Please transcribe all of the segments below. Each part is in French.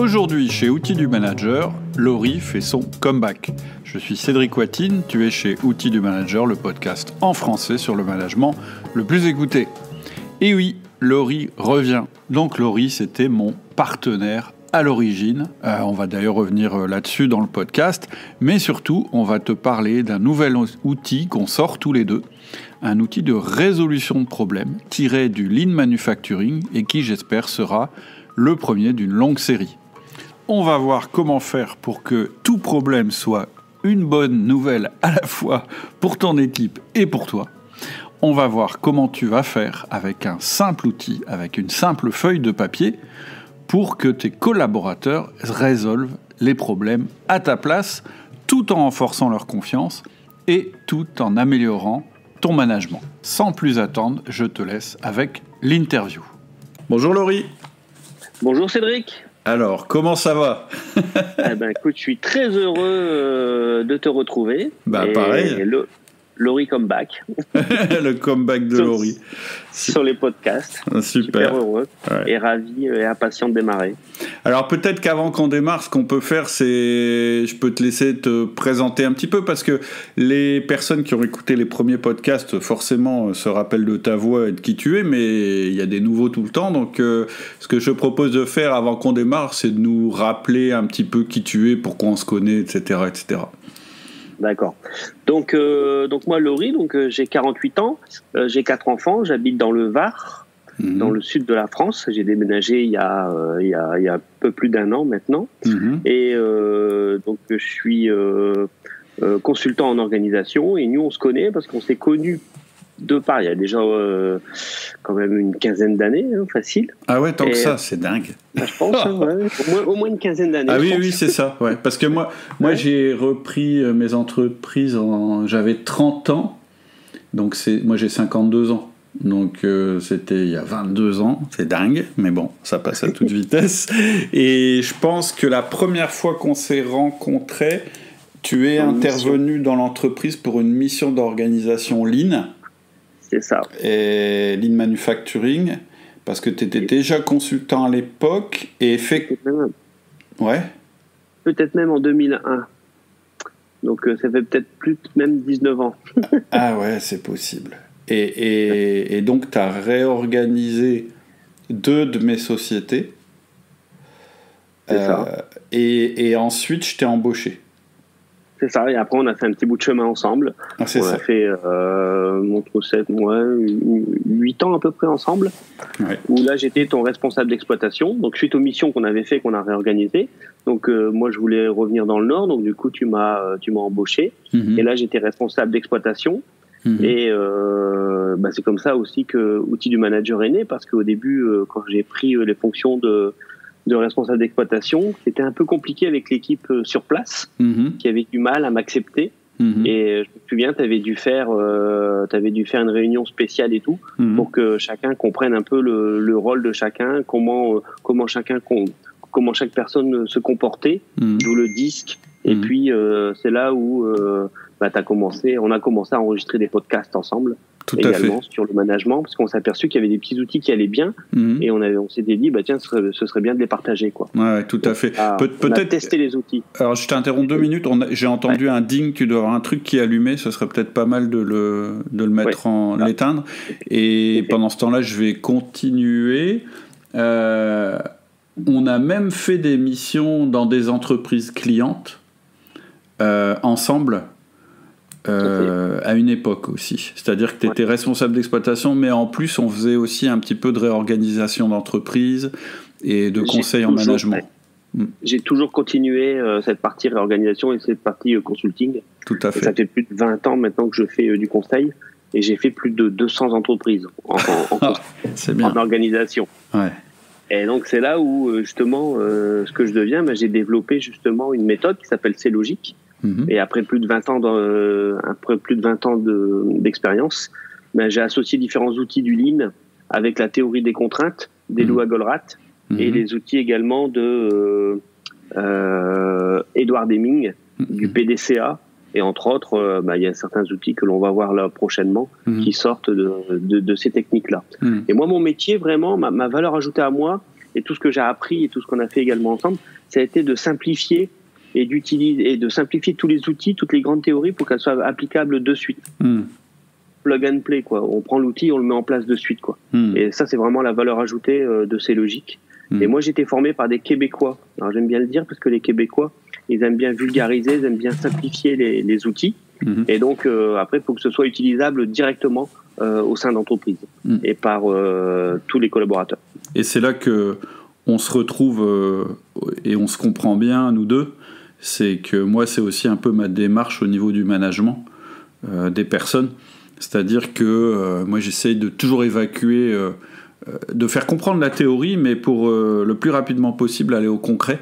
Aujourd'hui, chez Outils du Manager, Laurie fait son comeback. Je suis Cédric Watine, tu es chez Outils du Manager, le podcast en français sur le management le plus écouté. Et oui, Laurie revient. Donc Laurie, c'était mon partenaire à l'origine. On va d'ailleurs revenir là-dessus dans le podcast. Mais surtout, on va te parler d'un nouvel outil qu'on sort tous les deux. Un outil de résolution de problèmes tiré du Lean Manufacturing et qui, j'espère, sera le premier d'une longue série. On va voir comment faire pour que tout problème soit une bonne nouvelle à la fois pour ton équipe et pour toi. On va voir comment tu vas faire avec un simple outil, avec une simple feuille de papier, pour que tes collaborateurs résolvent les problèmes à ta place, tout en renforçant leur confiance et tout en améliorant ton management. Sans plus attendre, je te laisse avec l'interview. Bonjour Laurie. Bonjour Cédric. Alors, comment ça va? Écoute, je suis très heureux de te retrouver. Pareil. Laurie comeback. Le comeback de Laurie. Sur les podcasts. Super heureux et ravi et impatient de démarrer. Alors peut-être qu'avant qu'on démarre, ce qu'on peut faire, c'est... Je peux te laisser te présenter un petit peu parce que les personnes qui ont écouté les premiers podcasts, forcément, se rappellent de ta voix et de qui tu es, mais il y a des nouveaux tout le temps. Donc ce que je propose de faire avant qu'on démarre, c'est de nous rappeler un petit peu qui tu es, pourquoi on se connaît, etc. etc. D'accord. Donc moi, Laurie, j'ai 48 ans, j'ai 4 enfants, j'habite dans le Var, dans le sud de la France. J'ai déménagé il y a un peu plus d'1 an maintenant. Et donc je suis consultant en organisation et nous on se connaît parce qu'on s'est connus de part il y a déjà quand même une quinzaine d'années, facile. Ah ouais, tant que ça, c'est dingue. Je pense, au moins une quinzaine d'années. Ah oui, c'est ça. Ouais. Parce que moi j'ai repris mes entreprises, j'avais 30 ans, donc moi j'ai 52 ans. Donc c'était il y a 22 ans, c'est dingue, mais bon, ça passe à toute vitesse. Et je pense que la première fois qu'on s'est rencontrés, tu es intervenu dans l'entreprise pour une mission d'organisation Lean. C'est ça. Et Lean Manufacturing, parce que tu étais déjà consultant à l'époque et peut-être même en 2001. Donc ça fait peut-être plus même 19 ans. Ah ouais, c'est possible. Et donc tu as réorganisé 2 de mes sociétés. C'est ça. Et ensuite je t'ai embauché. C'est ça, et après on a fait un petit bout de chemin ensemble. Ah, c'est ça. A fait entre 7 mois, 8 ans à peu près ensemble, où là j'étais ton responsable d'exploitation, donc suite aux missions qu'on avait fait, qu'on a réorganisées. Donc moi je voulais revenir dans le Nord, donc du coup tu m'as embauché, et là j'étais responsable d'exploitation. Et c'est comme ça aussi que Outils du Manager est né, parce qu'au début, quand j'ai pris les fonctions de responsable d'exploitation, c'était un peu compliqué avec l'équipe sur place, qui avait du mal à m'accepter. Et je me souviens, tu avais dû faire une réunion spéciale et tout, pour que chacun comprenne un peu le rôle de chacun, comment chaque personne se comportait, d'où le disque. Et puis c'est là où on a commencé à enregistrer des podcasts ensemble. Tout également sur le management, parce qu'on s'est aperçu qu'il y avait des petits outils qui allaient bien, et on s'était dit tiens, ce serait bien de les partager, quoi. Ouais, tout à fait. Peut-être tester les outils. Alors je t'interromps 2 minutes, j'ai entendu un ding, tu dois avoir un truc qui est allumé, ce serait peut-être pas mal de le mettre l'éteindre, et pendant ce temps-là je vais continuer. On a même fait des missions dans des entreprises clientes ensemble. À une époque aussi. C'est-à-dire que tu étais responsable d'exploitation, mais en plus, on faisait aussi un petit peu de réorganisation d'entreprise et de conseil en management. J'ai toujours continué cette partie réorganisation et cette partie consulting. Tout à fait. Et ça fait plus de 20 ans maintenant que je fais du conseil, et j'ai fait plus de 200 entreprises c'est bien. En organisation. Ouais. Et donc, c'est là où, justement, ce que je deviens, j'ai développé justement une méthode qui s'appelle C-Logique. Et après plus de 20 ans d'expérience, j'ai associé différents outils du Lean avec la théorie des contraintes d'Elua Goldratt et les outils également de Edward Deming du PDCA. Et entre autres, il y a certains outils que l'on va voir là prochainement qui sortent de ces techniques-là. Et moi, mon métier, vraiment, ma valeur ajoutée à moi, et tout ce que j'ai appris et tout ce qu'on a fait également ensemble, ça a été de simplifier et de simplifier tous les outils, toutes les grandes théories pour qu'elles soient applicables de suite. Plug and play, quoi. On prend l'outil, on le met en place de suite, quoi. Et ça, c'est vraiment la valeur ajoutée de ces logiques. Et moi, j'étais formé par des Québécois. Alors, j'aime bien le dire parce que les Québécois, ils aiment bien vulgariser, ils aiment bien simplifier les outils. Et donc, après, il faut que ce soit utilisable directement au sein d'entreprise et par tous les collaborateurs. Et c'est là que on se retrouve et on se comprend bien, nous deux. C'est que moi, c'est aussi un peu ma démarche au niveau du management des personnes. C'est-à-dire que moi, j'essaye de toujours évacuer, de faire comprendre la théorie, mais pour le plus rapidement possible aller au concret.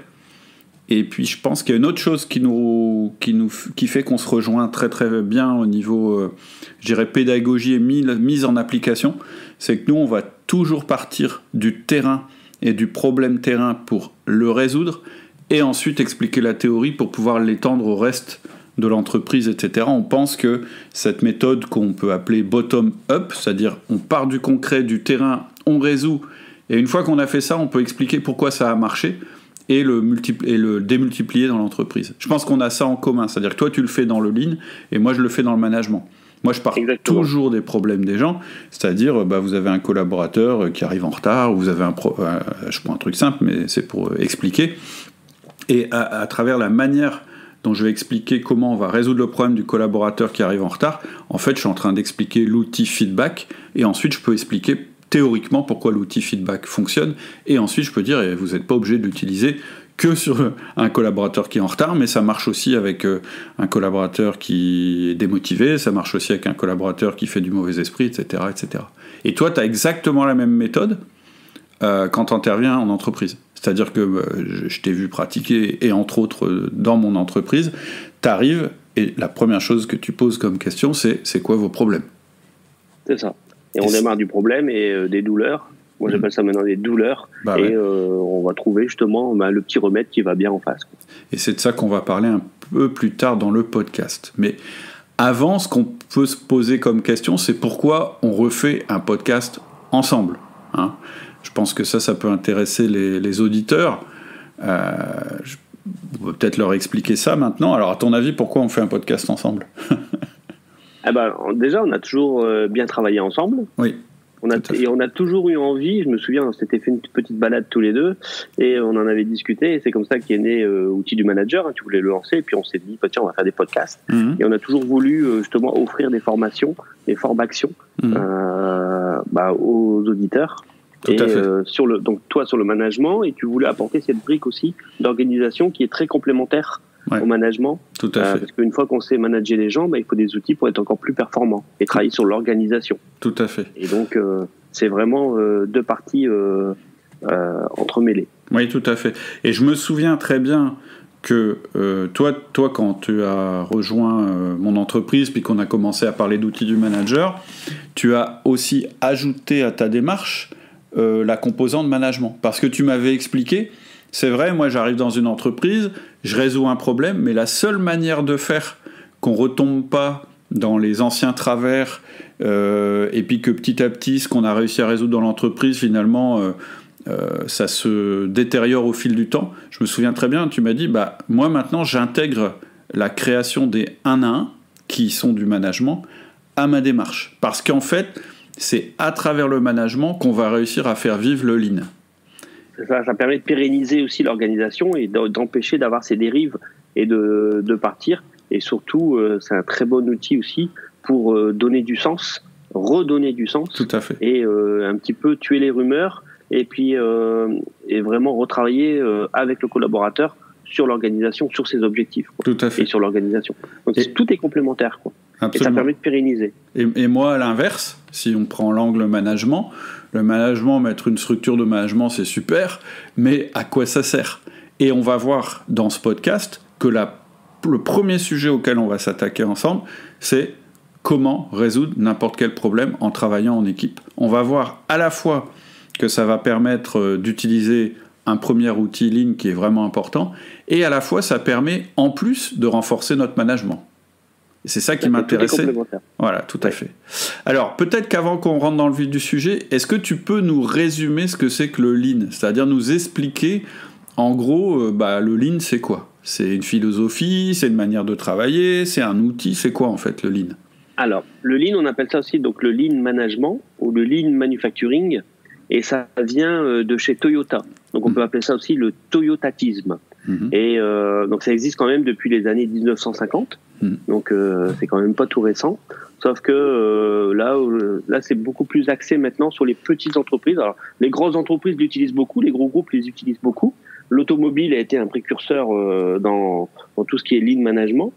Et puis, je pense qu'il y a une autre chose qui fait qu'on se rejoint très très bien au niveau, je dirais, pédagogie et mise en application. C'est que nous, on va toujours partir du terrain et du problème terrain pour le résoudre, et ensuite expliquer la théorie pour pouvoir l'étendre au reste de l'entreprise, etc. On pense que cette méthode qu'on peut appeler bottom-up, c'est-à-dire on part du concret, du terrain, on résout, et une fois qu'on a fait ça, on peut expliquer pourquoi ça a marché et le démultiplier dans l'entreprise. Je pense qu'on a ça en commun, c'est-à-dire que toi tu le fais dans le lean et moi je le fais dans le management. Moi, je pars toujours des problèmes des gens, c'est-à-dire, vous avez un collaborateur qui arrive en retard, ou vous avez je prends un truc simple, mais c'est pour expliquer, et à travers la manière dont je vais expliquer comment on va résoudre le problème du collaborateur qui arrive en retard, en fait, je suis en train d'expliquer l'outil feedback, et ensuite, je peux expliquer théoriquement pourquoi l'outil feedback fonctionne, et ensuite, je peux dire, vous n'êtes pas obligé de l'utiliser que sur un collaborateur qui est en retard, mais ça marche aussi avec un collaborateur qui est démotivé, ça marche aussi avec un collaborateur qui fait du mauvais esprit, etc. etc. Et toi, tu as exactement la même méthode quand tu interviens en entreprise. C'est-à-dire que je t'ai vu pratiquer, et entre autres dans mon entreprise, tu arrives, et la première chose que tu poses comme question, c'est quoi vos problèmes ? C'est ça. Et on démarre du problème et des douleurs. Moi, j'appelle ça maintenant des douleurs. On va trouver justement le petit remède qui va bien en face. Et c'est de ça qu'on va parler un peu plus tard dans le podcast. Mais avant, ce qu'on peut se poser comme question, c'est pourquoi on refait un podcast ensemble. Hein ? Je pense que ça peut intéresser les auditeurs. On va peut-être leur expliquer ça maintenant. Alors, à ton avis, pourquoi on fait un podcast ensemble ? Déjà, on a toujours bien travaillé ensemble. Oui. On a toujours eu envie, je me souviens, on s'était fait une petite balade tous les deux et on en avait discuté, et c'est comme ça qu'est né Outils du Manager. Tu voulais le lancer, et puis on s'est dit, tiens, on va faire des podcasts. Et on a toujours voulu justement offrir des formations, des formations aux auditeurs. Tout à fait. Donc toi sur le management, et tu voulais apporter cette brique aussi d'organisation qui est très complémentaire au management. Tout à fait. Parce qu'une fois qu'on sait manager les gens, il faut des outils pour être encore plus performant et travailler sur l'organisation. Tout à fait. Et donc, c'est vraiment deux parties entremêlées. Oui, tout à fait. Et je me souviens très bien que toi, quand tu as rejoint mon entreprise, puis qu'on a commencé à parler d'outils du manager, tu as aussi ajouté à ta démarche la composante management. Parce que tu m'avais expliqué, c'est vrai, moi j'arrive dans une entreprise, je résous un problème, mais la seule manière de faire qu'on retombe pas dans les anciens travers, et puis que petit à petit, ce qu'on a réussi à résoudre dans l'entreprise, finalement, ça se détériore au fil du temps. Je me souviens très bien, tu m'as dit, moi maintenant j'intègre la création des 1 à 1, qui sont du management, à ma démarche. Parce qu'en fait, c'est à travers le management qu'on va réussir à faire vivre le lean. Ça permet de pérenniser aussi l'organisation et d'empêcher d'avoir ces dérives et de partir. Et surtout, c'est un très bon outil aussi pour donner du sens, redonner du sens. Tout à fait. Et un petit peu tuer les rumeurs, et puis et vraiment retravailler avec le collaborateur sur l'organisation, sur ses objectifs. Tout à fait. Et sur l'organisation. Donc tout est complémentaire, quoi. Absolument. Et ça permet de pérenniser. Et moi, à l'inverse, si on prend l'angle management, mettre une structure de management, c'est super, mais à quoi ça sert ? Et on va voir dans ce podcast que le premier sujet auquel on va s'attaquer ensemble, c'est comment résoudre n'importe quel problème en travaillant en équipe. On va voir à la fois que ça va permettre d'utiliser un premier outil Lean qui est vraiment important, et à la fois ça permet en plus de renforcer notre management. Et c'est ça qui m'intéressait. Voilà, tout à fait. Alors, peut-être qu'avant qu'on rentre dans le vif du sujet, est-ce que tu peux nous résumer ce que c'est que le Lean ? C'est-à-dire nous expliquer, en gros, le Lean, c'est quoi ? C'est une philosophie, c'est une manière de travailler, c'est un outil, c'est quoi en fait le Lean ? Alors, le Lean, on appelle ça aussi donc le Lean Management ou le Lean Manufacturing, et ça vient de chez Toyota. Donc, on peut appeler ça aussi le toyotatisme. Et donc, ça existe quand même depuis les années 1950. Donc, c'est quand même pas tout récent. Sauf que là, c'est beaucoup plus axé maintenant sur les petites entreprises. Alors, les grosses entreprises l'utilisent beaucoup, les gros groupes les utilisent beaucoup. L'automobile a été un précurseur dans tout ce qui est Lean Management.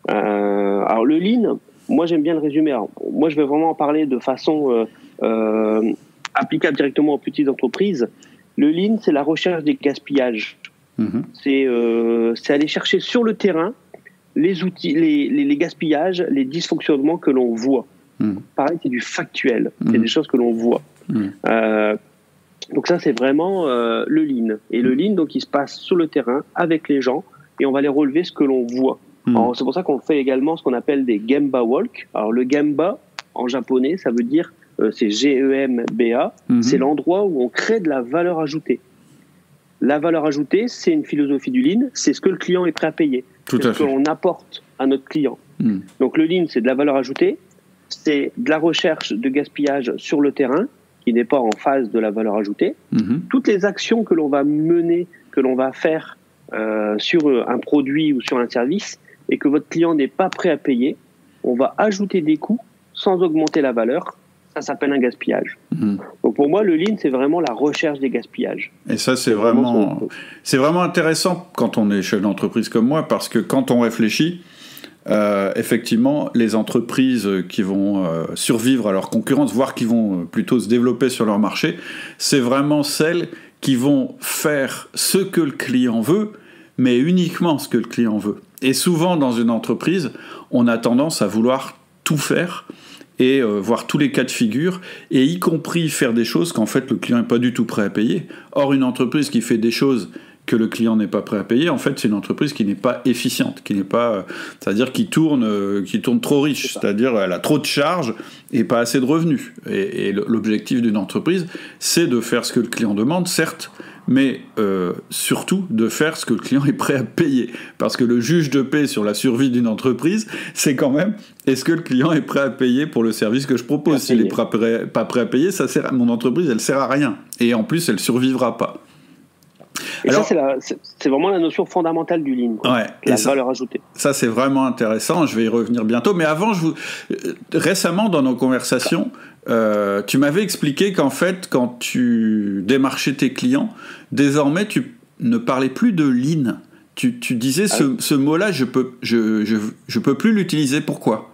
Alors, le Lean, moi, j'aime bien le résumer. Alors, moi, je vais vraiment en parler de façon applicable directement aux petites entreprises. Le Lean, c'est la recherche des gaspillages. C'est aller chercher sur le terrain les outils, les gaspillages, les dysfonctionnements que l'on voit. Pareil, c'est du factuel. C'est des choses que l'on voit. Donc ça, c'est vraiment le Lean. Et le Lean, donc, il se passe sur le terrain avec les gens et on va les relever ce que l'on voit. Alors, c'est pour ça qu'on fait également ce qu'on appelle des Gemba Walk. Alors, le Gemba, en japonais, ça veut dire, c'est G-E-M-B-A, c'est l'endroit où on crée de la valeur ajoutée. La valeur ajoutée, c'est une philosophie du Lean, c'est ce que le client est prêt à payer. C'est ce que l'on apporte à notre client. Donc, le Lean, c'est de la valeur ajoutée, c'est de la recherche de gaspillage sur le terrain, qui n'est pas en phase de la valeur ajoutée. Toutes les actions que l'on va mener, que l'on va faire sur un produit ou sur un service, et que votre client n'est pas prêt à payer, on va ajouter des coûts sans augmenter la valeur. Ça s'appelle un gaspillage. Donc pour moi, le Lean, c'est vraiment la recherche des gaspillages. Et ça, c'est vraiment intéressant quand on est chef d'entreprise comme moi, parce que quand on réfléchit, effectivement, les entreprises qui vont survivre à leur concurrence, voire qui vont plutôt se développer sur leur marché, c'est vraiment celles qui vont faire ce que le client veut, mais uniquement ce que le client veut. Et souvent, dans une entreprise, on a tendance à vouloir tout faire et voir tous les cas de figure, et y compris faire des choses qu'en fait le client n'est pas du tout prêt à payer. Or, une entreprise qui fait des choses que le client n'est pas prêt à payer, en fait, c'est une entreprise qui n'est pas efficiente, qui n'est pas, c'est-à-dire qui tourne trop riche, c'est-à-dire elle a trop de charges et pas assez de revenus. Et l'objectif d'une entreprise, c'est de faire ce que le client demande, certes, mais surtout de faire ce que le client est prêt à payer. Parce que le juge de paix sur la survie d'une entreprise, c'est quand même, est-ce que le client est prêt à payer pour le service que je propose ? S'il n'est pas prêt à payer, mon entreprise, elle ne sert à rien. Et en plus, elle ne survivra pas. Et alors, ça, c'est vraiment la notion fondamentale du Lean, la valeur ajoutée. Ça, c'est vraiment intéressant. Je vais y revenir bientôt. Mais avant, récemment, dans nos conversations, tu m'avais expliqué qu'en fait, quand tu démarchais tes clients, désormais, tu ne parlais plus de Lean. Tu disais ce mot-là, je peux plus l'utiliser. Pourquoi ?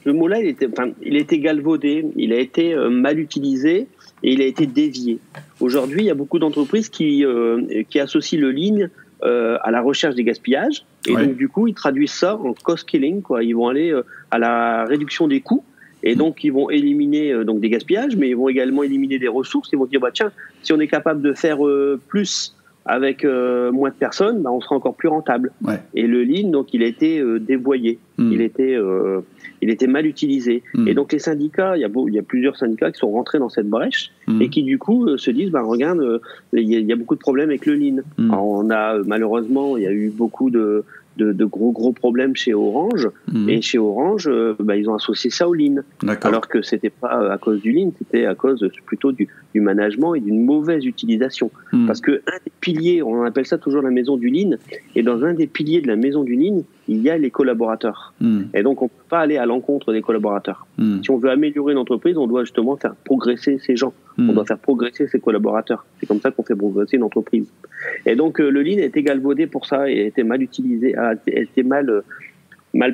Le mot-là, il a été galvaudé, il a été mal utilisé et il a été dévié. Aujourd'hui, il y a beaucoup d'entreprises qui associent le Lean à la recherche des gaspillages. Et donc, du coup, ils traduisent ça en cost killing, quoi. Ils vont aller à la réduction des coûts. Et donc, ils vont éliminer des gaspillages, mais ils vont également éliminer des ressources. Ils vont dire, tiens, si on est capable de faire plus avec moins de personnes, on sera encore plus rentable. Et le Lean, donc, il a été dévoyé. Il était mal utilisé. Et donc, les syndicats, il y a plusieurs syndicats qui sont rentrés dans cette brèche et qui, du coup, se disent, regarde, il y a beaucoup de problèmes avec le Lean. Alors, malheureusement, il y a eu beaucoup de gros problèmes chez Orange. Et chez Orange, ils ont associé ça au Lean. Alors que c'était pas à cause du Lean, c'était à cause plutôt du management et d'une mauvaise utilisation. Parce que un des piliers, on appelle ça toujours la maison du Lean, et dans un des piliers de la maison du Lean, il y a les collaborateurs. Et donc, on ne peut pas aller à l'encontre des collaborateurs. Si on veut améliorer une entreprise, on doit justement faire progresser ces gens. On doit faire progresser ses collaborateurs. C'est comme ça qu'on fait progresser une entreprise. Et donc, le Lean a été galvaudé pour ça et a été mal utilisé, a été mal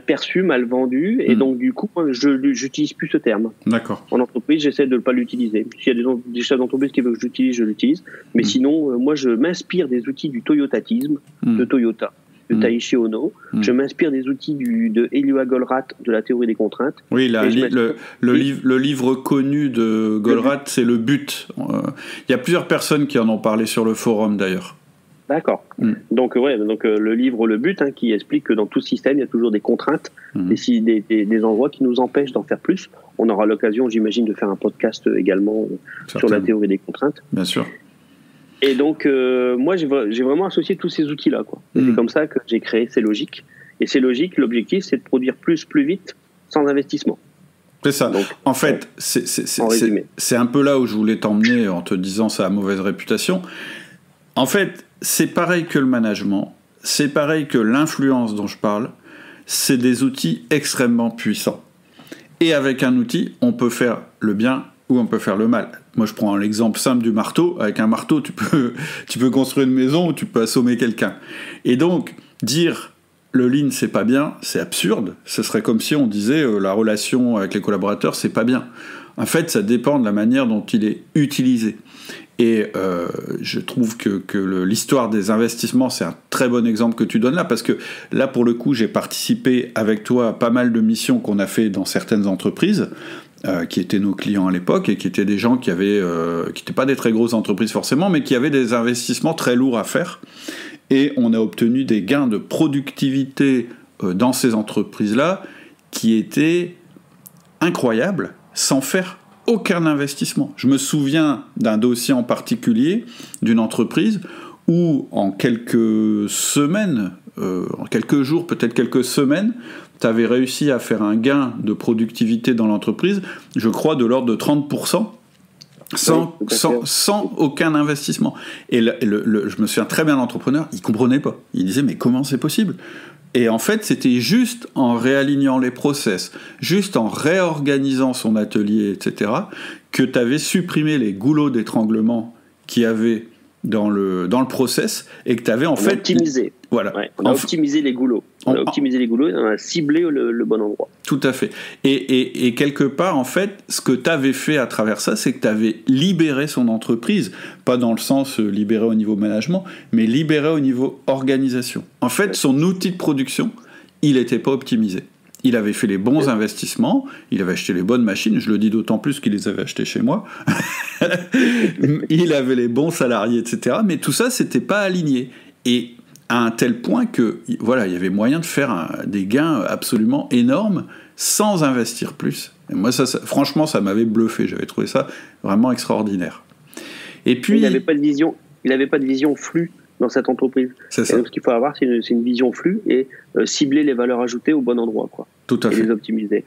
perçu, mal vendu. Et donc, du coup, je n'utilise plus ce terme. D'accord. En entreprise, j'essaie de ne pas l'utiliser. S'il y a des chefs d'entreprise qui veulent que je l'utilise. Mais sinon, moi, je m'inspire des outils du toyotatisme, de Toyota, de Taiichi Ohno. Je m'inspire des outils de Elioa Goldratt, de la théorie des contraintes. Oui, le livre connu de Goldratt, c'est Le But. Il y a plusieurs personnes qui en ont parlé sur le forum, d'ailleurs. D'accord. Donc le livre Le But, qui explique que dans tout système, il y a toujours des contraintes, des endroits qui nous empêchent d'en faire plus. On aura l'occasion, j'imagine, de faire un podcast également sur la théorie des contraintes. Bien sûr. Et donc, moi, j'ai vraiment associé tous ces outils-là, quoi. C'est comme ça que j'ai créé C'est Logique. Et C'est Logique, l'objectif, c'est de produire plus vite, sans investissement. C'est ça. Donc, en fait, c'est un peu là où je voulais t'emmener en te disant ça a mauvaise réputation. En fait, c'est pareil que le management, c'est pareil que l'influence dont je parle, c'est des outils extrêmement puissants. Et avec un outil, on peut faire le bien ou on peut faire le mal. Moi, je prends l'exemple simple du marteau. Avec un marteau, tu peux construire une maison ou tu peux assommer quelqu'un. Et donc, dire le lean, c'est pas bien, c'est absurde. Ce serait comme si on disait la relation avec les collaborateurs, c'est pas bien. En fait, ça dépend de la manière dont il est utilisé. Et je trouve que l'histoire des investissements, c'est un très bon exemple que tu donnes là, parce que là, pour le coup, j'ai participé avec toi à pas mal de missions qu'on a fait dans certaines entreprises, qui étaient nos clients à l'époque, et qui étaient des gens qui n'étaient pas des très grosses entreprises forcément, mais qui avaient des investissements très lourds à faire. Et on a obtenu des gains de productivité dans ces entreprises-là qui étaient incroyables, sans faire aucun investissement. Je me souviens d'un dossier en particulier d'une entreprise où en quelques semaines, en quelques jours, peut-être quelques semaines, tu avais réussi à faire un gain de productivité dans l'entreprise, je crois de l'ordre de 30%, sans aucun investissement. Et je me souviens très bien, l'entrepreneur, il ne comprenait pas. Il disait, mais comment c'est possible ? Et en fait, c'était juste en réalignant les process, juste en réorganisant son atelier, etc., que tu avais supprimé les goulots d'étranglement qu'il y avait dans le process, et que tu avais optimisé. Voilà. Ouais, on a optimisé les goulots. On a optimisé les goulots et on a ciblé le bon endroit. Tout à fait. Et quelque part, en fait, ce que tu avais fait à travers ça, c'est que tu avais libéré son entreprise, pas dans le sens libéré au niveau management, mais libéré au niveau organisation. En fait, son outil de production, il n'était pas optimisé. Il avait fait les bons investissements, il avait acheté les bonnes machines, je le dis d'autant plus qu'il les avait achetées chez moi, il avait les bons salariés, etc. Mais tout ça, c'était pas aligné. Et à un tel point que, voilà, il y avait moyen de faire des gains absolument énormes sans investir plus. Et moi, franchement, ça m'avait bluffé. J'avais trouvé ça vraiment extraordinaire. Et puis, il n'avait pas de vision flux dans cette entreprise. C'est ça. Donc, ce qu'il faut avoir, c'est une vision flux et cibler les valeurs ajoutées au bon endroit, quoi. Tout à fait. Et les optimiser.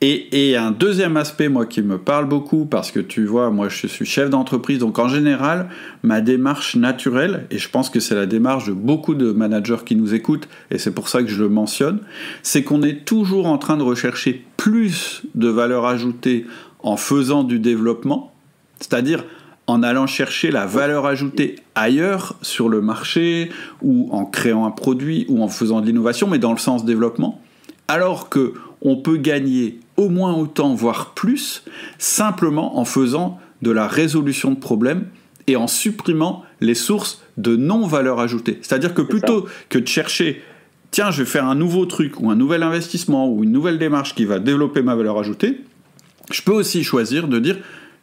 Et un deuxième aspect, moi, qui me parle beaucoup, parce que tu vois, moi, je suis chef d'entreprise, donc en général, ma démarche naturelle, et je pense que c'est la démarche de beaucoup de managers qui nous écoutent, et c'est pour ça que je le mentionne, c'est qu'on est toujours en train de rechercher plus de valeur ajoutée en faisant du développement, c'est-à-dire en allant chercher la valeur ajoutée ailleurs sur le marché, ou en créant un produit, ou en faisant de l'innovation, mais dans le sens développement, alors que on peut gagner au moins autant, voire plus, simplement en faisant de la résolution de problèmes et en supprimant les sources de non-valeur ajoutée. C'est-à-dire que plutôt que de chercher, tiens, je vais faire un nouveau truc, ou un nouvel investissement, ou une nouvelle démarche qui va développer ma valeur ajoutée, je peux aussi choisir de dire,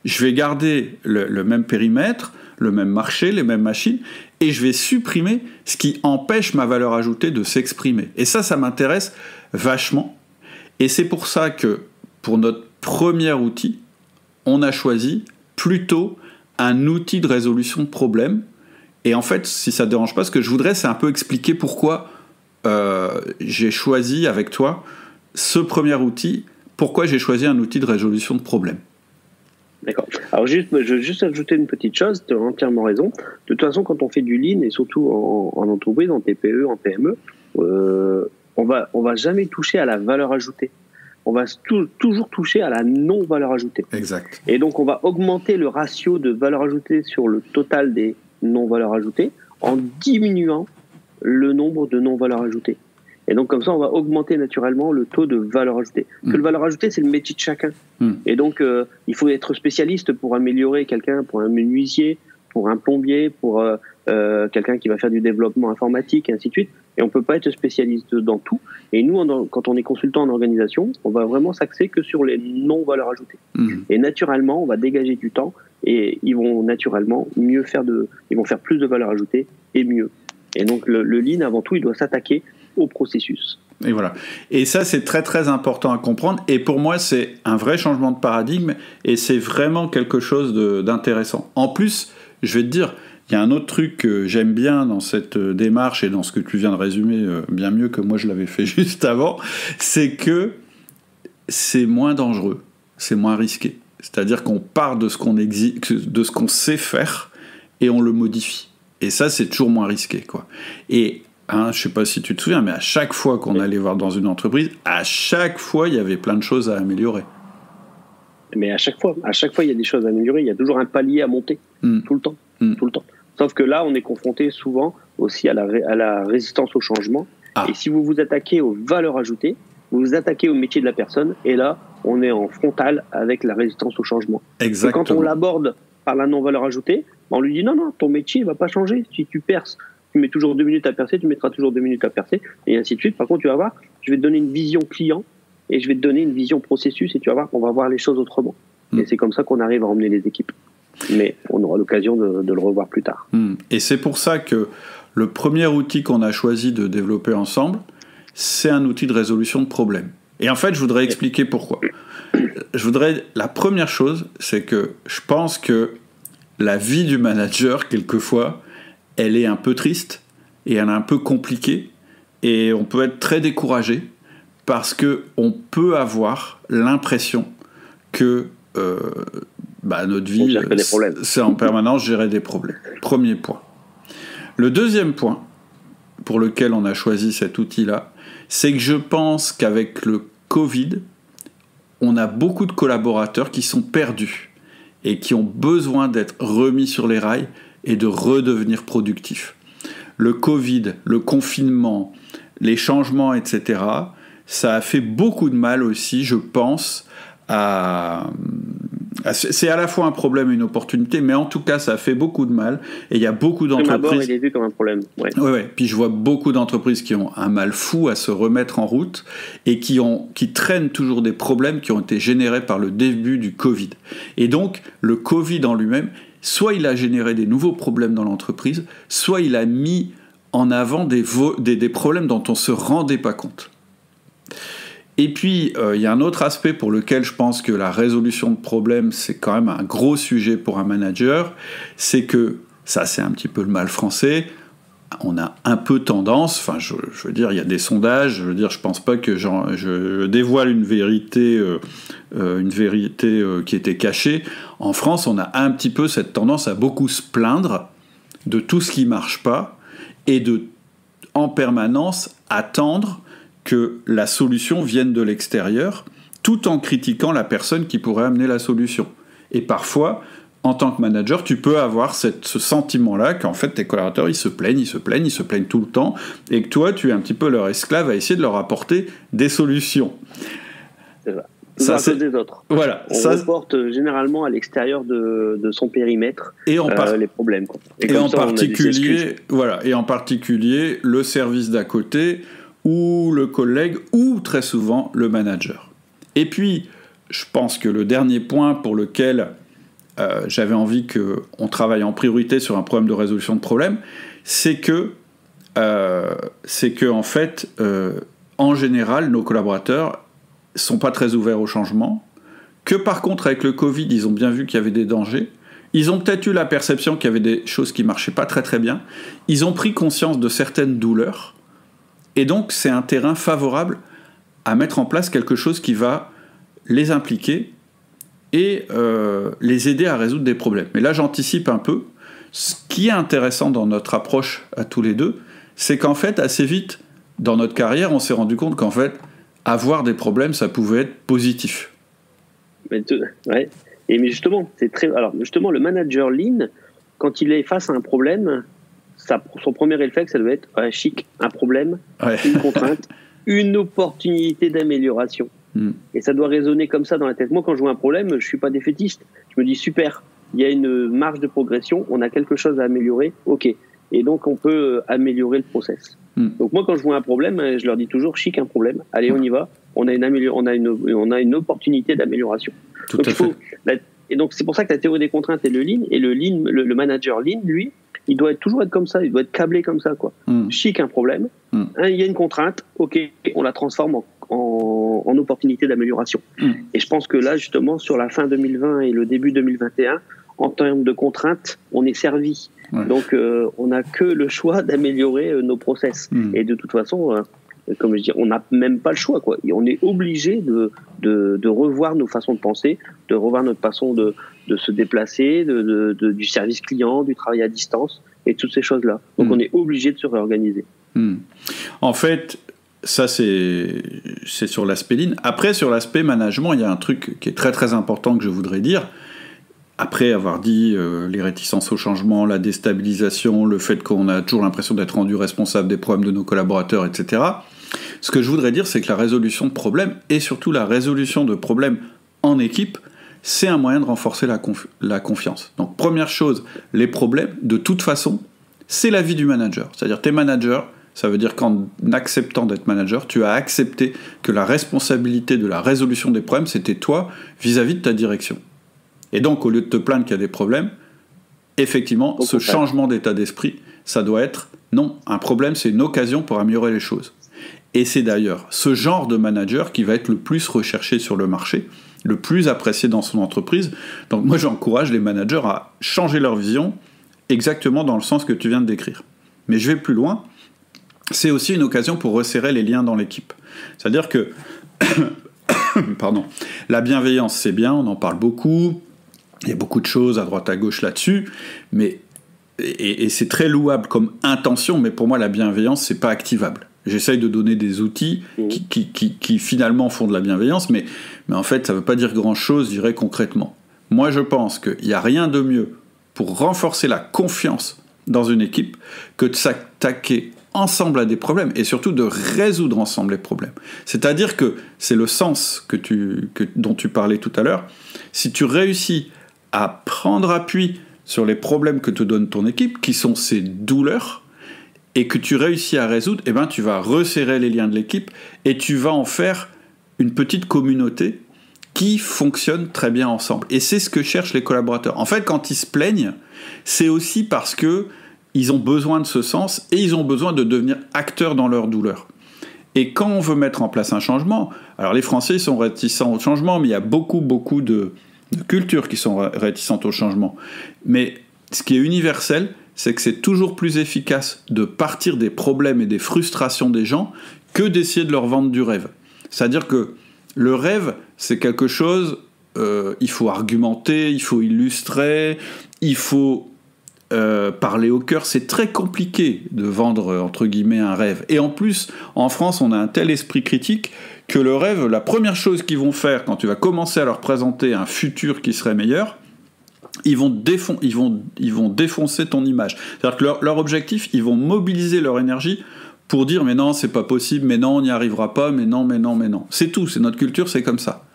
je vais garder le même périmètre, le même marché, les mêmes machines, et je vais supprimer ce qui empêche ma valeur ajoutée de s'exprimer. Et ça m'intéresse vachement. Et c'est pour ça que, pour notre premier outil, on a choisi plutôt un outil de résolution de problèmes. Et en fait, si ça ne te dérange pas, ce que je voudrais, c'est un peu expliquer pourquoi j'ai choisi avec toi ce premier outil, pourquoi j'ai choisi un outil de résolution de problèmes. D'accord. Alors je veux juste ajouter une petite chose, tu as entièrement raison. De toute façon, quand on fait du lean, et surtout en entreprise, en TPE, en PME, on va jamais toucher à la valeur ajoutée. On va toujours toucher à la non-valeur ajoutée. Exact. Et donc, on va augmenter le ratio de valeur ajoutée sur le total des non-valeurs ajoutées en diminuant le nombre de non-valeurs ajoutées. Et donc, comme ça, on va augmenter naturellement le taux de valeur ajoutée. Parce que le valeur ajoutée, c'est le métier de chacun. Et donc, il faut être spécialiste pour améliorer quelqu'un, pour un menuisier, pour un plombier, pour quelqu'un qui va faire du développement informatique, et ainsi de suite. Et on ne peut pas être spécialiste dans tout. Et nous, quand on est consultant en organisation, on va vraiment s'axer que sur les non-valeurs ajoutées. Et naturellement, on va dégager du temps et ils vont naturellement ils vont faire plus de valeur ajoutée et mieux. Et donc le lean, avant tout, il doit s'attaquer au processus. Et voilà. Et ça, c'est très très important à comprendre. Et pour moi, c'est un vrai changement de paradigme et c'est vraiment quelque chose d'intéressant. En plus, je vais te dire, il y a un autre truc que j'aime bien dans cette démarche et dans ce que tu viens de résumer bien mieux que moi je l'avais fait juste avant, c'est que c'est moins dangereux, c'est moins risqué. C'est-à-dire qu'on part de ce qu'on sait faire et on le modifie. Et ça, c'est toujours moins risqué, quoi. Et je ne sais pas si tu te souviens, mais à chaque fois qu'on allait voir dans une entreprise, à chaque fois, il y avait plein de choses à améliorer. Mais à chaque fois, il y a des choses à améliorer. Il y a toujours un palier à monter, tout le temps, tout le temps. Sauf que là, on est confronté souvent aussi à la résistance au changement. Ah. Et si vous vous attaquez aux valeurs ajoutées, vous vous attaquez au métier de la personne, et là, on est en frontal avec la résistance au changement. Exactement. Et quand on l'aborde par la non-valeur ajoutée, on lui dit non, ton métier ne va pas changer. Si tu perces, tu mets toujours 2 minutes à percer, tu mettras toujours 2 minutes à percer, et ainsi de suite. Par contre, tu vas voir, je vais te donner une vision client, et je vais te donner une vision processus, et tu vas voir qu'on va voir les choses autrement. Et c'est comme ça qu'on arrive à emmener les équipes. Mais on aura l'occasion de le revoir plus tard. Et c'est pour ça que le premier outil qu'on a choisi de développer ensemble, c'est un outil de résolution de problèmes. Et en fait, je voudrais expliquer pourquoi. La première chose, c'est que je pense que la vie du manager, quelquefois, elle est un peu triste et elle est un peu compliquée et on peut être très découragé parce qu'on peut avoir l'impression que notre vie, c'est en permanence gérer des problèmes. Premier point. Le deuxième point pour lequel on a choisi cet outil-là, c'est que je pense qu'avec le Covid, on a beaucoup de collaborateurs qui sont perdus et qui ont besoin d'être remis sur les rails et de redevenir productifs. Le Covid, le confinement, les changements, etc., ça a fait beaucoup de mal aussi, je pense, c'est à la fois un problème et une opportunité, mais en tout cas, ça a fait beaucoup de mal. Et il y a beaucoup d'entreprises... il est vu comme un problème. Ouais. Puis je vois beaucoup d'entreprises qui ont un mal fou à se remettre en route et qui traînent toujours des problèmes qui ont été générés par le début du Covid. Et donc, le Covid en lui-même, soit il a généré des nouveaux problèmes dans l'entreprise, soit il a mis en avant des problèmes dont on ne se rendait pas compte. Et puis, il y a un autre aspect pour lequel je pense que la résolution de problèmes, c'est quand même un gros sujet pour un manager, c'est que, ça c'est un petit peu le mal français, on a un peu tendance, je veux dire, il y a des sondages, je pense pas que je dévoile une vérité qui était cachée. En France, on a un petit peu cette tendance à beaucoup se plaindre de tout ce qui marche pas et en permanence attendre que la solution vienne de l'extérieur, tout en critiquant la personne qui pourrait amener la solution. Et parfois, en tant que manager, tu peux avoir ce sentiment-là qu'en fait, tes collaborateurs, ils se plaignent tout le temps, et que toi, tu es un petit peu leur esclave à essayer de leur apporter des solutions. C'est ça. C'est des autres. Voilà. On reporte généralement à l'extérieur de son périmètre les problèmes. Et en particulier, le service d'à côté, ou le collègue, ou très souvent le manager. Et puis, je pense que le dernier point pour lequel j'avais envie qu'on travaille en priorité sur un problème de résolution de problème, c'est que en fait, en général, nos collaborateurs sont pas très ouverts au changement, que par contre, avec le Covid, ils ont bien vu qu'il y avait des dangers, ils ont peut-être eu la perception qu'il y avait des choses qui marchaient pas très très bien, ils ont pris conscience de certaines douleurs, et donc, c'est un terrain favorable à mettre en place quelque chose qui va les impliquer et les aider à résoudre des problèmes. Mais là, j'anticipe un peu. Ce qui est intéressant dans notre approche à tous les deux, c'est qu'en fait, assez vite, dans notre carrière, on s'est rendu compte qu'en fait, avoir des problèmes, ça pouvait être positif. Mais justement, le manager lean, quand il est face à un problème... son premier réflexe, ça doit être chic, un problème, une contrainte, une opportunité d'amélioration. Et ça doit résonner comme ça dans la tête. Moi, quand je vois un problème, je ne suis pas défaitiste. Je me dis, super, il y a une marge de progression, on a quelque chose à améliorer, ok. Et donc, on peut améliorer le process. Donc moi, quand je vois un problème, je leur dis toujours, chic, un problème, allez, on y va, on a une opportunité d'amélioration. Et donc, c'est pour ça que la théorie des contraintes et le manager lean, lui, il doit toujours être comme ça, il doit être câblé comme ça, quoi. Chic, un problème, il y a une contrainte, ok, on la transforme en opportunité d'amélioration. Et je pense que là, justement, sur la fin 2020 et le début 2021, en termes de contraintes, on est servi. Donc, on n'a que le choix d'améliorer nos process. Et de toute façon, comme je dis, on n'a même pas le choix, quoi. Et on est obligé de revoir nos façons de penser, de revoir notre façon de se déplacer, du service client, du travail à distance et toutes ces choses-là. Donc, on est obligé de se réorganiser. En fait, ça, c'est sur l'aspect lean. Après, sur l'aspect management, il y a un truc qui est très, très important que je voudrais dire. Après avoir dit les réticences au changement, la déstabilisation, le fait qu'on a toujours l'impression d'être rendu responsable des problèmes de nos collaborateurs, etc., ce que je voudrais dire, c'est que la résolution de problèmes, et surtout la résolution de problèmes en équipe, c'est un moyen de renforcer la confiance. Donc, première chose, les problèmes, de toute façon, c'est la vie du manager. C'est-à-dire, t'es manager, ça veut dire qu'en acceptant d'être manager, tu as accepté que la responsabilité de la résolution des problèmes, c'était toi vis-à-vis de ta direction. Et donc, au lieu de te plaindre qu'il y a des problèmes, effectivement, ce changement d'état d'esprit, ça doit être, non, un problème, c'est une occasion pour améliorer les choses. Et c'est d'ailleurs ce genre de manager qui va être le plus recherché sur le marché, le plus apprécié dans son entreprise. Donc moi, j'encourage les managers à changer leur vision exactement dans le sens que tu viens de décrire. Mais je vais plus loin, c'est aussi une occasion pour resserrer les liens dans l'équipe. C'est-à-dire que, la bienveillance, c'est bien, on en parle beaucoup, il y a beaucoup de choses à droite à gauche là-dessus, mais, et c'est très louable comme intention, mais pour moi, la bienveillance, c'est pas activable. J'essaye de donner des outils qui finalement font de la bienveillance, mais en fait, ça ne veut pas dire grand-chose, je dirais concrètement. Moi, je pense qu'il n'y a rien de mieux pour renforcer la confiance dans une équipe que de s'attaquer ensemble à des problèmes, et surtout de résoudre ensemble les problèmes. C'est-à-dire que c'est le sens dont tu parlais tout à l'heure. Si tu réussis à prendre appui sur les problèmes que te donne ton équipe, qui sont ses douleurs, et que tu réussis à résoudre, eh ben, tu vas resserrer les liens de l'équipe et tu vas en faire une petite communauté qui fonctionne très bien ensemble. Et c'est ce que cherchent les collaborateurs. En fait, quand ils se plaignent, c'est aussi parce qu'ils ont besoin de ce sens et ils ont besoin de devenir acteurs dans leur douleur. Et quand on veut mettre en place un changement, alors les Français sont réticents au changement, mais il y a beaucoup de cultures qui sont réticentes au changement. Mais ce qui est universel, c'est que c'est toujours plus efficace de partir des problèmes et des frustrations des gens que d'essayer de leur vendre du rêve. C'est-à-dire que le rêve, c'est quelque chose, il faut argumenter, il faut illustrer, il faut parler au cœur. C'est très compliqué de vendre, entre guillemets, un rêve. Et en plus, en France, on a un tel esprit critique que le rêve, la première chose qu'ils vont faire quand tu vas commencer à leur présenter un futur qui serait meilleur, ils vont défoncer ton image. C'est-à-dire que leur objectif, ils vont mobiliser leur énergie pour dire « mais non, c'est pas possible, mais non, on n'y arrivera pas, mais non, mais non, mais non ». C'est tout, c'est notre culture, c'est comme ça.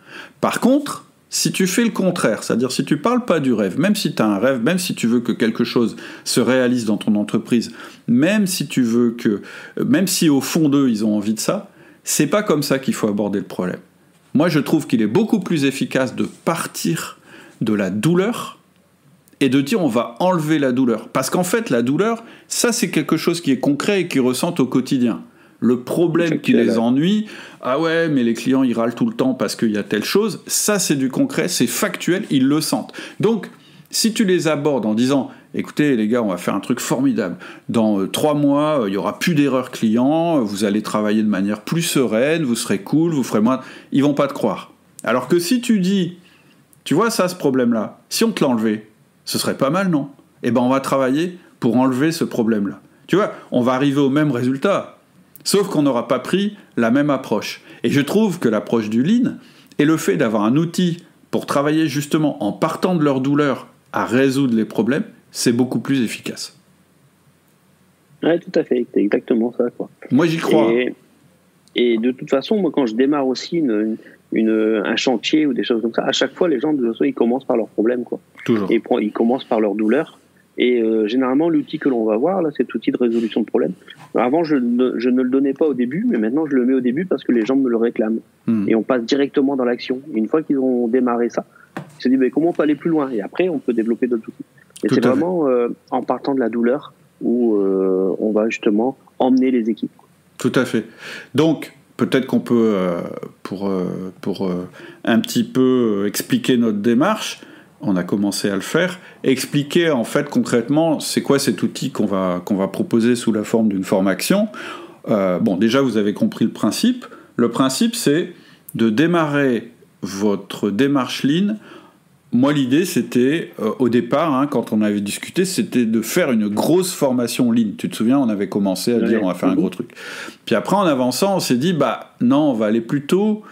Par contre, si tu fais le contraire, c'est-à-dire si tu parles pas du rêve, même si tu as un rêve, même si tu veux que quelque chose se réalise dans ton entreprise, même si au fond d'eux, ils ont envie de ça, c'est pas comme ça qu'il faut aborder le problème. Moi, je trouve qu'il est beaucoup plus efficace de partir de la douleur et de dire on va enlever la douleur. Parce qu'en fait, la douleur, ça c'est quelque chose qui est concret et qu'ils ressentent au quotidien. Le problème qui les ennuie, ah ouais, mais les clients ils râlent tout le temps parce qu'il y a telle chose, ça c'est du concret, c'est factuel, ils le sentent. Donc, si tu les abordes en disant, écoutez les gars, on va faire un truc formidable, dans 3 mois, il n'y aura plus d'erreurs clients, vous allez travailler de manière plus sereine, vous serez cool, vous ferez moins... Ils vont pas te croire. Alors que si tu dis, tu vois ça, ce problème-là, si on te l'enlevait, ce serait pas mal, non ? Eh ben, on va travailler pour enlever ce problème-là. Tu vois, on va arriver au même résultat, sauf qu'on n'aura pas pris la même approche. Et je trouve que l'approche du Lean et le fait d'avoir un outil pour travailler justement en partant de leur douleur à résoudre les problèmes, c'est beaucoup plus efficace. Oui, tout à fait, c'est exactement ça, quoi. Moi, j'y crois. Et de toute façon, moi, quand je démarre aussi un chantier ou des choses comme ça, à chaque fois, les gens, de toute façon, ils commencent par leurs problèmes, quoi. Toujours. Et ils commencent par leur douleur. Et généralement, l'outil que l'on va voir, là, cet outil de résolution de problèmes, avant, je ne le donnais pas au début, mais maintenant, je le mets au début parce que les gens me le réclament. Et on passe directement dans l'action. Et une fois qu'ils ont démarré ça, ils se disent, comment on peut aller plus loin ? Et après, on peut développer d'autres outils. Et c'est vraiment en partant de la douleur où on va justement emmener les équipes. Tout à fait. Donc, peut-être qu'on peut, pour un petit peu expliquer notre démarche, on a commencé à le faire, expliquer en fait concrètement c'est quoi cet outil qu'on va proposer sous la forme d'une formation. Déjà vous avez compris le principe. Le principe c'est de démarrer votre démarche Lean. Moi l'idée c'était, au départ, quand on avait discuté, c'était de faire une grosse formation Lean. Tu te souviens, on avait commencé à dire on va faire un gros truc. Puis après en avançant on s'est dit non, on va aller plutôt...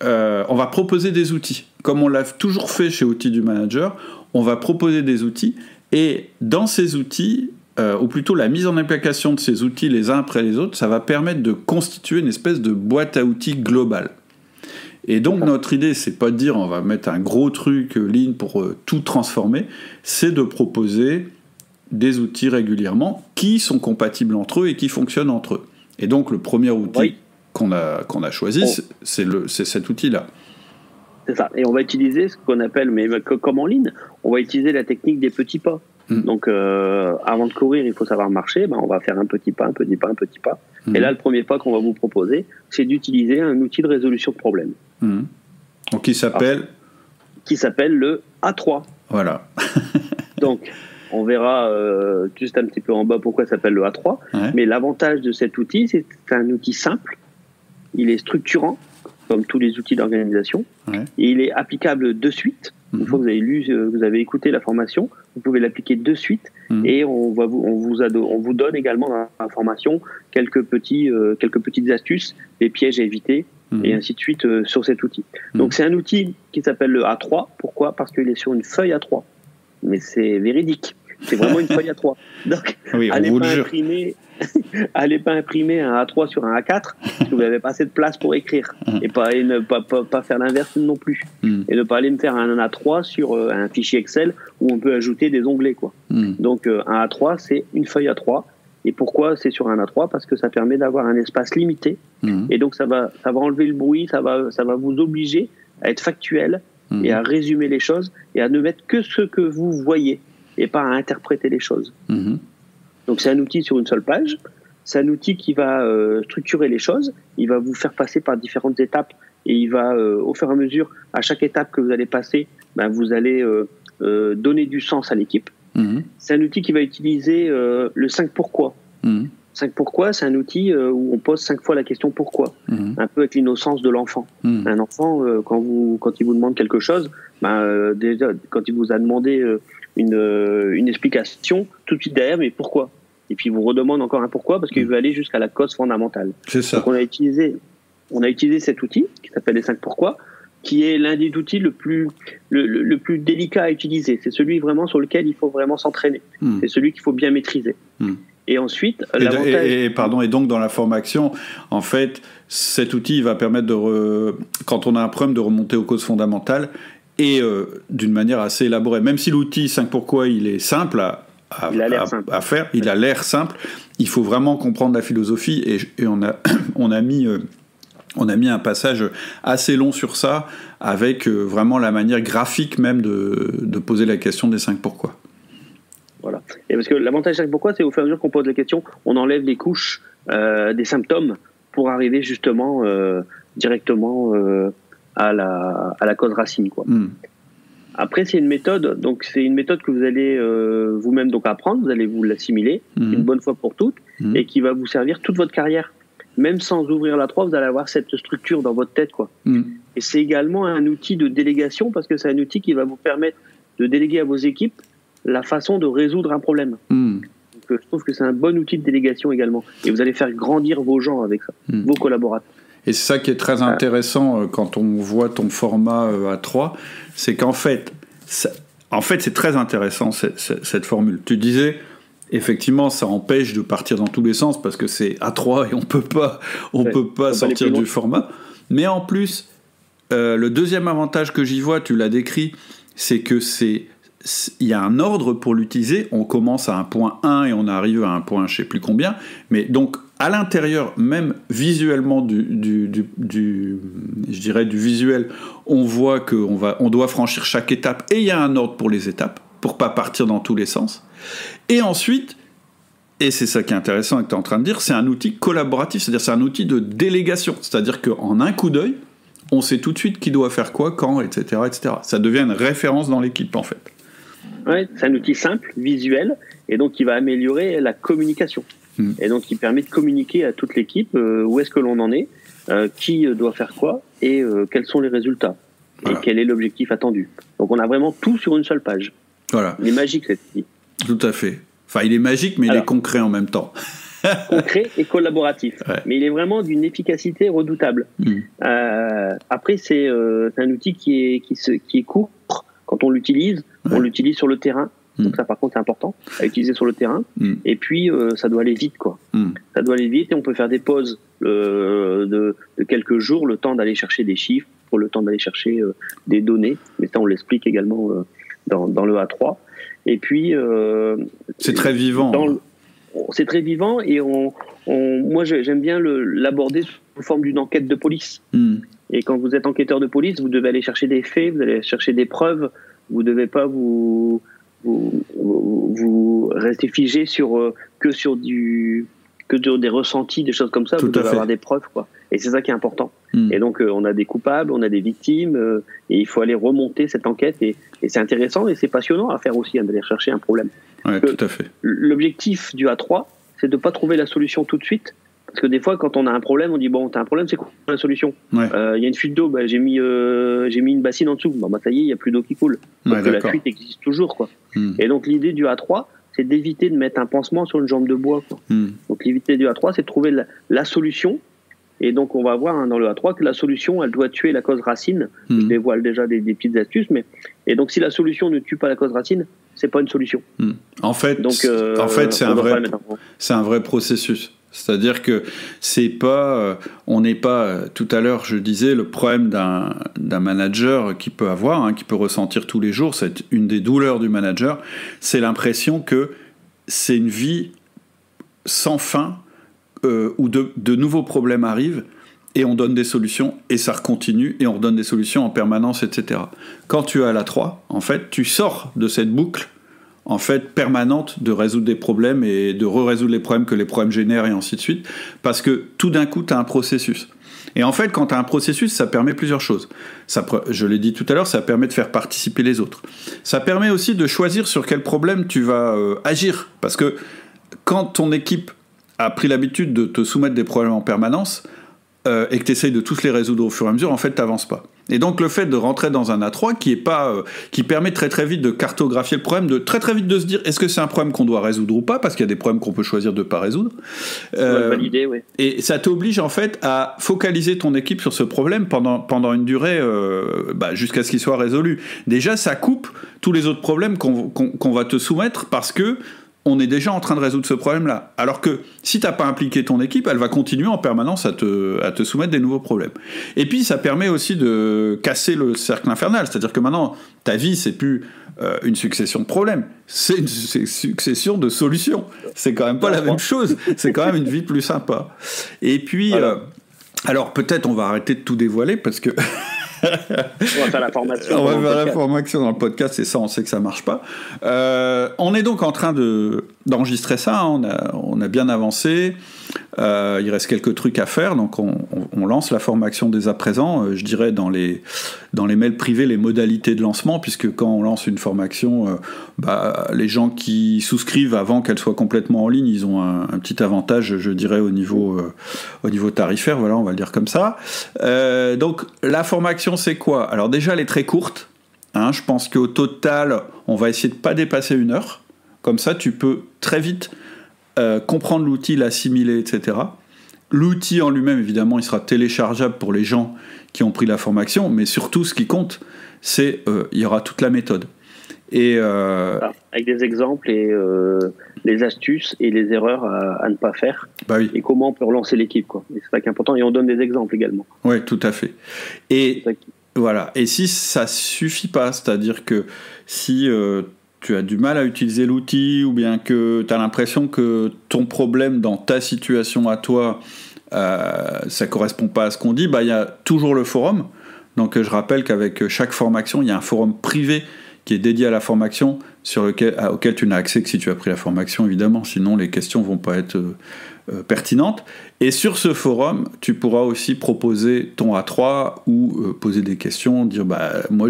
on va proposer des outils. Comme on l'a toujours fait chez Outils du Manager, on va proposer des outils et dans ces outils, ou plutôt la mise en application de ces outils les uns après les autres, ça va permettre de constituer une espèce de boîte à outils globale. Et donc notre idée, c'est pas de dire on va mettre un gros truc Lean pour tout transformer, c'est de proposer des outils régulièrement qui sont compatibles entre eux et qui fonctionnent entre eux. Et donc le premier outil qu'on a choisi, c'est cet outil-là. C'est ça. Et on va utiliser ce qu'on appelle, mais comme en ligne, on va utiliser la technique des petits pas. Donc, avant de courir, il faut savoir marcher. On va faire un petit pas, un petit pas, un petit pas. Et là, le premier pas qu'on va vous proposer, c'est d'utiliser un outil de résolution de problème. Donc, qui s'appelle le A3. Voilà. Donc, on verra juste un petit peu en bas pourquoi ça s'appelle le A3. Ouais. Mais l'avantage de cet outil, c'est que c'est un outil simple. Il est structurant, comme tous les outils d'organisation. Ouais. Et il est applicable de suite. Une fois que vous avez écouté la formation, vous pouvez l'appliquer de suite. Et on vous donne également dans la formation quelques petites astuces, des pièges à éviter, et ainsi de suite sur cet outil. Donc c'est un outil qui s'appelle le A3. Pourquoi ? Parce qu'il est sur une feuille A3. Mais c'est véridique. C'est vraiment une feuille A3. Donc, allez pas imprimer un A3 sur un A4 parce que vous n'avez pas assez de place pour écrire. Et ne pas faire l'inverse non plus. Et ne pas aller me faire un A3 sur un fichier Excel où on peut ajouter des onglets, quoi. Donc, un A3, c'est une feuille A3. Et pourquoi c'est sur un A3 ? Parce que ça permet d'avoir un espace limité. Et donc, ça va enlever le bruit, ça va vous obliger à être factuel et à résumer les choses et à ne mettre que ce que vous voyez et pas à interpréter les choses. Donc c'est un outil sur une seule page, c'est un outil qui va structurer les choses, il va vous faire passer par différentes étapes et il va, au fur et à mesure, à chaque étape que vous allez passer, vous allez donner du sens à l'équipe. C'est un outil qui va utiliser le 5 pourquoi. 5 pourquoi, c'est un outil où on pose 5 fois la question pourquoi, un peu avec l'innocence de l'enfant. Un enfant, quand il vous demande quelque chose, déjà, quand il vous a demandé une explication, tout de suite derrière, mais pourquoi ? Et puis il vous redemande encore un pourquoi, parce qu'il veut aller jusqu'à la cause fondamentale. C'est ça. Donc on a utilisé cet outil, qui s'appelle les 5 pourquoi, qui est l'un des outils le plus délicat à utiliser. C'est celui vraiment sur lequel il faut vraiment s'entraîner. C'est celui qu'il faut bien maîtriser. Et ensuite, et donc dans la formation, en fait, cet outil va permettre quand on a un problème, de remonter aux causes fondamentales et d'une manière assez élaborée. Même si l'outil 5 pourquoi il est simple à faire, il a l'air simple, il faut vraiment comprendre la philosophie et on a mis un passage assez long sur ça, avec vraiment la manière graphique même de poser la question des 5 pourquoi. Voilà. Et parce que l'avantage de 5 pourquoi, c'est au fur et à mesure qu'on pose les questions, on enlève les couches des symptômes pour arriver justement directement à la cause racine, quoi. Après, c'est une méthode, donc c'est une méthode que vous allez vous-même donc apprendre, vous allez vous l'assimiler une bonne fois pour toutes, et qui va vous servir toute votre carrière. Même sans ouvrir la 3, vous allez avoir cette structure dans votre tête, quoi. Et c'est également un outil de délégation, parce que c'est un outil qui va vous permettre de déléguer à vos équipes la façon de résoudre un problème. Donc, je trouve que c'est un bon outil de délégation également. Et vous allez faire grandir vos gens avec ça, vos collaborateurs. Et c'est ça qui est très intéressant quand on voit ton format A3, c'est qu'en fait, c'est très intéressant cette formule. Tu disais, effectivement, ça empêche de partir dans tous les sens parce que c'est A3 et on peut pas sortir du format. Mais en plus, le deuxième avantage que j'y vois, tu l'as décrit, c'est que il y a un ordre pour l'utiliser. On commence à un point 1 et on arrive à un point je sais plus combien. Mais donc, à l'intérieur, même visuellement je dirais du visuel, on voit qu'on doit franchir chaque étape et il y a un ordre pour les étapes. pour pas partir dans tous les sens. Et ensuite, et c'est ça qui est intéressant et que tu es en train de dire, c'est un outil collaboratif, c'est-à-dire c'est un outil de délégation. C'est-à-dire qu'en un coup d'œil, on sait tout de suite qui doit faire quoi, quand, etc., etc. Ça devient une référence dans l'équipe, en fait. Ouais, c'est un outil simple, visuel, et donc qui va améliorer la communication. Et donc qui permet de communiquer à toute l'équipe où est-ce que l'on en est, qui doit faire quoi, et quels sont les résultats, et quel est l'objectif attendu. Donc on a vraiment tout sur une seule page. Voilà. Il est magique, cet outil. Tout à fait. Enfin, il est magique, mais il est concret en même temps. Concret et collaboratif. Ouais. Mais il est vraiment d'une efficacité redoutable. Après, c'est un outil qui est court. Quand on l'utilise, on l'utilise sur le terrain. Donc ça, par contre, c'est important à utiliser sur le terrain. Et puis, ça doit aller vite, quoi. Ça doit aller vite et on peut faire des pauses de quelques jours, le temps d'aller chercher des chiffres, le temps d'aller chercher des données. Mais ça, on l'explique également dans le A3. Et puis... c'est très vivant. C'est très vivant et moi, j'aime bien l'aborder sous forme d'une enquête de police. Et quand vous êtes enquêteur de police, vous devez aller chercher des faits, vous allez chercher des preuves. Vous ne devez pas vous rester figé que sur des ressentis, des choses comme ça. Vous devez avoir des preuves, quoi. Et c'est ça qui est important. Et donc, on a des coupables, on a des victimes, et il faut aller remonter cette enquête. Et c'est intéressant et c'est passionnant à faire aussi, d'aller chercher un problème. Ouais, tout à fait. L'objectif du A3, c'est de ne pas trouver la solution tout de suite. Parce que des fois, quand on a un problème, on dit bon, t'as un problème, c'est quoi la solution ? Il y a une fuite d'eau, j'ai mis une bassine en dessous. Ça y est, il n'y a plus d'eau qui coule. Donc la fuite existe toujours, quoi. Et donc l'idée du A3, c'est d'éviter de mettre un pansement sur une jambe de bois, quoi. Donc l'idée du A3, c'est de trouver la solution. Et donc on va voir dans le A3 que la solution, elle doit tuer la cause racine. Je dévoile déjà des petites astuces, et donc si la solution ne tue pas la cause racine, c'est pas une solution. En fait, c'est un vrai processus. C'est-à-dire que c'est pas, on n'est pas, tout à l'heure je disais, le problème d'un manager qui peut avoir, qui peut ressentir tous les jours, c'est une des douleurs du manager, c'est l'impression que c'est une vie sans fin où de nouveaux problèmes arrivent et on donne des solutions et ça continue et on redonne des solutions en permanence, etc. Quand tu es à l'A3, en fait, tu sors de cette boucle en fait permanente de résoudre des problèmes et de résoudre les problèmes que les problèmes génèrent et ainsi de suite, parce que tout d'un coup tu as un processus. Et en fait, quand tu as un processus, ça permet plusieurs choses. Je l'ai dit tout à l'heure, ça permet de faire participer les autres. Ça permet aussi de choisir sur quel problème tu vas agir, parce que quand ton équipe a pris l'habitude de te soumettre des problèmes en permanence et que tu essayes de tous les résoudre au fur et à mesure, en fait tu n'avances pas. Et donc le fait de rentrer dans un A3 qui permet très très vite de cartographier le problème, de très très vite de se dire est-ce que c'est un problème qu'on doit résoudre ou pas, parce qu'il y a des problèmes qu'on peut choisir de ne pas résoudre. Valider, oui. Et ça t'oblige en fait à focaliser ton équipe sur ce problème pendant une durée jusqu'à ce qu'il soit résolu. Déjà ça coupe tous les autres problèmes qu'on va te soumettre parce que on est déjà en train de résoudre ce problème-là. Alors que si tu n'as pas impliqué ton équipe, elle va continuer en permanence à te soumettre des nouveaux problèmes. Et puis, ça permet aussi de casser le cercle infernal. C'est-à-dire que maintenant, ta vie, c'est plus une succession de problèmes. C'est une succession de solutions. C'est quand même pas la même chose. C'est quand même une vie plus sympa. Et puis, voilà. Alors peut-être on va arrêter de tout dévoiler parce que... On va faire la formation. On va faire la formation dans le podcast et ça, on sait que ça marche pas. On est donc en train d'enregistrer ça. On a bien avancé. Il reste quelques trucs à faire. Donc, on lance la formation dès à présent. Je dirais dans les mails privés les modalités de lancement, puisque quand on lance une formation, les gens qui souscrivent avant qu'elle soit complètement en ligne, ils ont un petit avantage, je dirais, au niveau tarifaire. Voilà, on va le dire comme ça. Donc, la formation, c'est quoi ? Alors déjà, elle est très courte. Je pense qu'au total, on va essayer de ne pas dépasser 1 heure. Comme ça, tu peux très vite comprendre l'outil, l'assimiler, etc. L'outil en lui-même, évidemment, il sera téléchargeable pour les gens qui ont pris la formation, mais surtout, ce qui compte, c'est il y aura toute la méthode. Et avec des exemples et les astuces et les erreurs à ne pas faire. Oui. Et comment on peut relancer l'équipe, quoi. Et c'est ça qui est important. Et on donne des exemples également. Oui, tout à fait. Et voilà. Et si ça suffit pas, c'est-à-dire que si tu as du mal à utiliser l'outil ou bien que tu as l'impression que ton problème dans ta situation à toi, ça correspond pas à ce qu'on dit, il y a toujours le forum. Donc je rappelle qu'avec chaque formation, il y a un forum privé qui est dédié à la formation, auquel tu n'as accès que si tu as pris la formation, évidemment, sinon les questions ne vont pas être pertinentes. Et sur ce forum, tu pourras aussi proposer ton A3 ou poser des questions, dire moi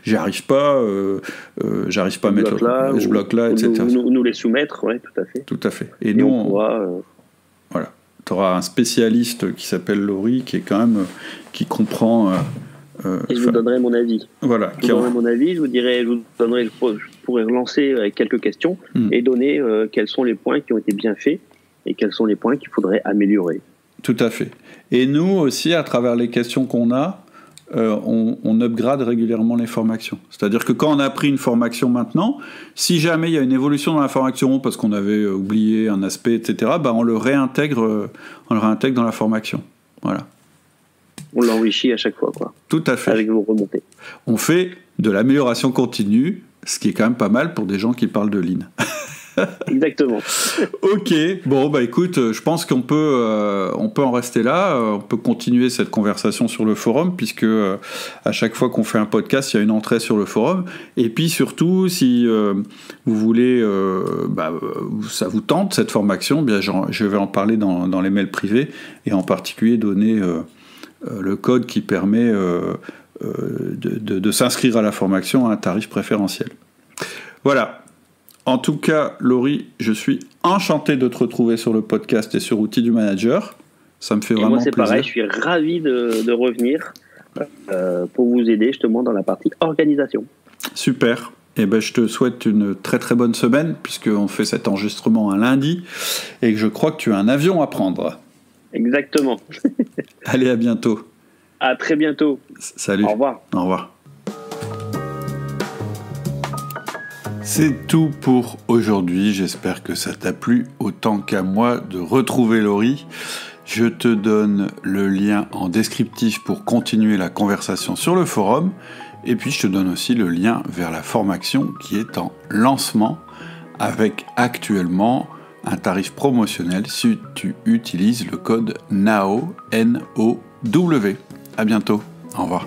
j'y arrive pas, j'arrive pas à mettre je bloque là, etc. Nous les soumettre, ouais, tout à fait. Tout à fait. Et nous, on pourra, voilà. Tu auras un spécialiste qui s'appelle Laurie, qui est quand même qui comprend. Et je vous donnerai mon avis. Voilà. Je vous donnerai mon avis. Je pourrais relancer avec quelques questions et donner quels sont les points qui ont été bien faits et quels sont les points qu'il faudrait améliorer. Tout à fait. Et nous aussi, à travers les questions qu'on a, on upgrade régulièrement les formations. C'est-à-dire que quand on a pris une formation maintenant, si jamais il y a une évolution dans la formation parce qu'on avait oublié un aspect, etc., on le réintègre dans la formation. Voilà. On l'enrichit à chaque fois, quoi. Tout à fait. Avec vos remontées. On fait de l'amélioration continue, ce qui est quand même pas mal pour des gens qui parlent de Lean. Exactement. Ok, bon écoute, je pense qu'on peut en rester là, on peut continuer cette conversation sur le forum, puisque à chaque fois qu'on fait un podcast, il y a une entrée sur le forum, et puis surtout, si vous voulez, ça vous tente cette formation, bien je vais en parler dans les mails privés, et en particulier donner le code qui permet de s'inscrire à la formation à un tarif préférentiel. Voilà. En tout cas, Laurie, je suis enchanté de te retrouver sur le podcast et sur Outils du Manager. Ça me fait vraiment plaisir. Moi, c'est pareil, je suis ravi de revenir pour vous aider justement dans la partie organisation. Super. Et je te souhaite une très très bonne semaine, puisqu'on fait cet enregistrement un lundi, et que je crois que tu as un avion à prendre. Exactement. Allez, à bientôt. À très bientôt. Salut. Au revoir. Au revoir. C'est tout pour aujourd'hui, j'espère que ça t'a plu autant qu'à moi de retrouver Laurie. Je te donne le lien en descriptif pour continuer la conversation sur le forum, et puis je te donne aussi le lien vers la formation qui est en lancement, avec actuellement un tarif promotionnel si tu utilises le code NAOW. À bientôt, au revoir.